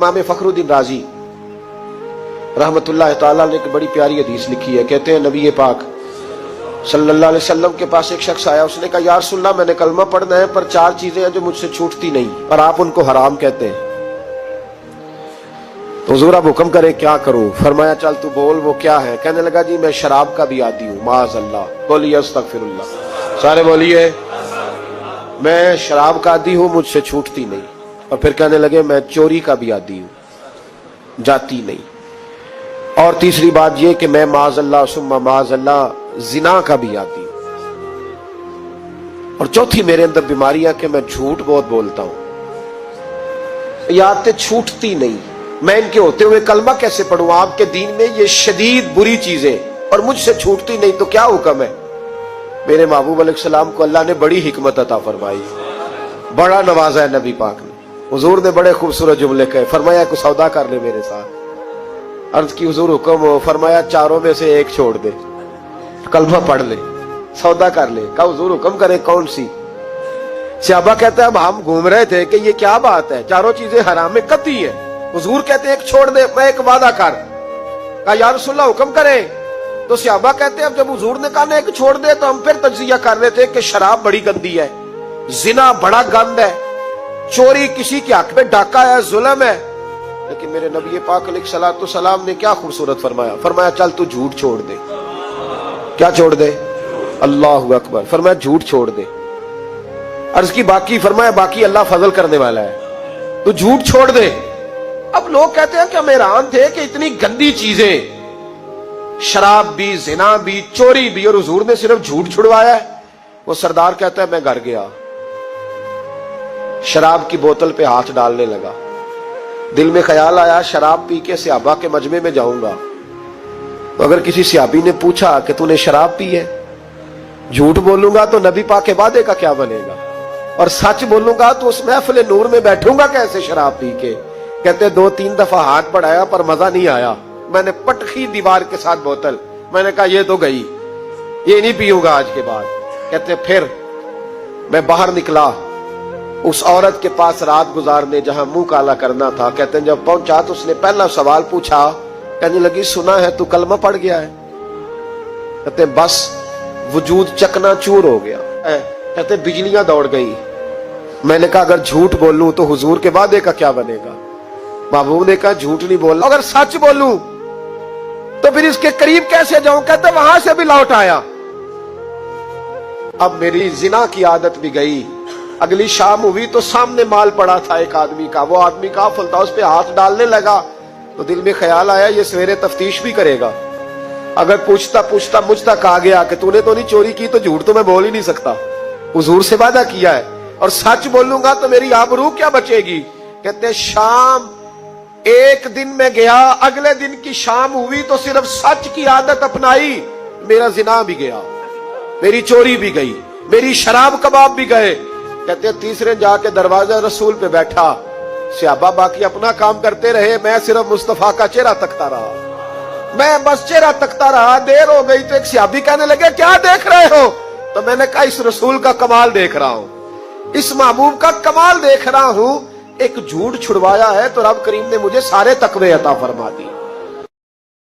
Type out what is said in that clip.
इमाम फखरुद्दीन राजी रहमतुल्लाह ताला ने एक बड़ी प्यारी हदीस लिखी है। कहते हैं नबी पाक सल्लल्लाहु अलैहि वसल्लम के पास एक शख्स आया, उसने कहा या रसूलल्लाह मैंने कलमा पढ़ना है पर 4 चीजें हैं जो मुझसे छूटती नहीं और आप उनको हराम कहते हैं, तो हुजूर आप हुक्म करें क्या करूं? फरमाया चल तू बोल वो क्या है? कहने लगा जी मैं शराब का भी आदी हूं। माज़अल्लाह, बोलिए अस्तगफिरुल्लाह, सारे बोलिए मैं शराब का आदी हूं, मुझसे छूटती नहीं। और फिर कहने लगे मैं चोरी का भी आदी हूं, जाती नहीं। और तीसरी बात यह कि मैं माज़अल्लाह सुम्मा माज़अल्लाह जिना का भी आदी हूं। और चौथी मेरे अंदर बीमारियां कि मैं झूठ बहुत बोलता हूं, यादें छूटती नहीं। मैं इनके होते हुए कलमा कैसे पढ़ूं? आपके दीन में ये शदीद बुरी चीजें और मुझसे छूटती नहीं, तो क्या हुक्म है? मेरे महबूब अलैहिस्सलाम को अल्लाह ने बड़ी हिकमत अता फरमाई, बड़ा नवाजा है नबी पाक ने। हुजूर ने बड़े खूबसूरत जुमले कहे, फरमाया कुछ सौदा कर ले मेरे साथ। अर्ज की हुजूर हुक्म हो, फरमाया चारों में से एक छोड़ दे, कलमा पढ़ ले, सौदा कर ले। कहा हुजूर हुक्म करे कौन सी? सहाबा कहता है अब हम घूम रहे थे कि ये क्या बात है, चारों चीजें हराम में कतई है। हुजूर कहते हैं एक छोड़ दे, मैं एक वादा कर। कहा या रसूलल्लाह हुक्म करे। तो सहाबा कहते हैं अब जब हुजूर ने कहा ना एक छोड़ दे, तो हम फिर तज्जिया कर रहे थे कि शराब बड़ी गंदी है, जिना बड़ा गंद है, चोरी किसी के हक में डाका है, जुल्म है। लेकिन मेरे नबी पाक अलैहिस्सलाम ने क्या खूबसूरत फरमाया, फरमाया चल तू झूठ छोड़ दे। क्या छोड़ दे? अल्लाहु अकबर। फरमाया झूठ छोड़ दे। अर्ज की बाकी, फरमाया बाकी अल्लाह फजल करने वाला है, तू झूठ छोड़ दे। अब लोग कहते हैं कि हम हैरान थे कि इतनी गंदी चीजें, शराब भी, जिना भी, चोरी भी, और हुजूर ने सिर्फ झूठ छुड़वाया है। वो सरदार कहता है मैं घर गया, शराब की बोतल पे हाथ डालने लगा। दिल में ख्याल आया शराब पी के सहाबा के मजमे में जाऊंगा, तो अगर किसी सहाबी ने पूछा कि तूने शराब पी है, झूठ बोलूंगा तो नबी पाक के वादे का क्या बनेगा, और सच बोलूंगा तो उस महफिल नूर में बैठूंगा कैसे शराब पी के? कहते 2-3 दफा हाथ बढ़ाया पर मजा नहीं आया, मैंने पटखी दीवार के साथ बोतल, मैंने कहा ये तो गई, ये नहीं पीऊंगा आज के बाद। कहते फिर मैं बाहर निकला उस औरत के पास रात गुजारने जहां मुंह काला करना था। कहते हैं जब पहुंचा तो उसने पहला सवाल पूछा, कहने लगी सुना है तू कलमा पढ़ गया है? कहते बस वजूद चकनाचूर हो गया। कहते बिजलियां दौड़ गई। मैंने कहा अगर झूठ बोलूं तो हुजूर के वादे का क्या बनेगा? महबूब ने कहा झूठ नहीं बोलना, अगर सच बोलूं तो फिर इसके करीब कैसे जाऊं? कहते वहां से भी लौट आया। अब मेरी जिना की आदत भी गई। अगली शाम हुई तो सामने माल पड़ा था एक आदमी का, वो आदमी काफिल था, उस पे हाथ डालने लगा तो दिल में ख्याल आया ये सवेरे तफ्तीश भी करेगा। अगर पूछता पूछता मुझ तक आ गया कि तूने तो नहीं चोरी की, तो झूठ तो मैं बोल ही नहीं सकता, हुजूर से वादा किया है, और सच बोलूंगा तो मेरी आबरू क्या बचेगी। कहते शाम एक दिन में गया, अगले दिन की शाम हुई तो सिर्फ सच की आदत अपनाई, मेरा जिना भी गया, मेरी चोरी भी गई, मेरी शराब कबाब भी गए। कहते तीसरे जाके दरवाजा रसूल पे बैठा, सहाबा बाकी अपना काम करते रहे, मैं सिर्फ मुस्तफा का चेहरा तकता रहा, मैं बस चेहरा तकता रहा। देर हो गई तो एक सहाबी कहने लगे क्या देख रहे हो? तो मैंने कहा इस रसूल का कमाल देख रहा हूं, इस महबूब का कमाल देख रहा हूं। एक झूठ छुड़वाया है तो रब करीम ने मुझे सारे तकवे अता फरमा दी।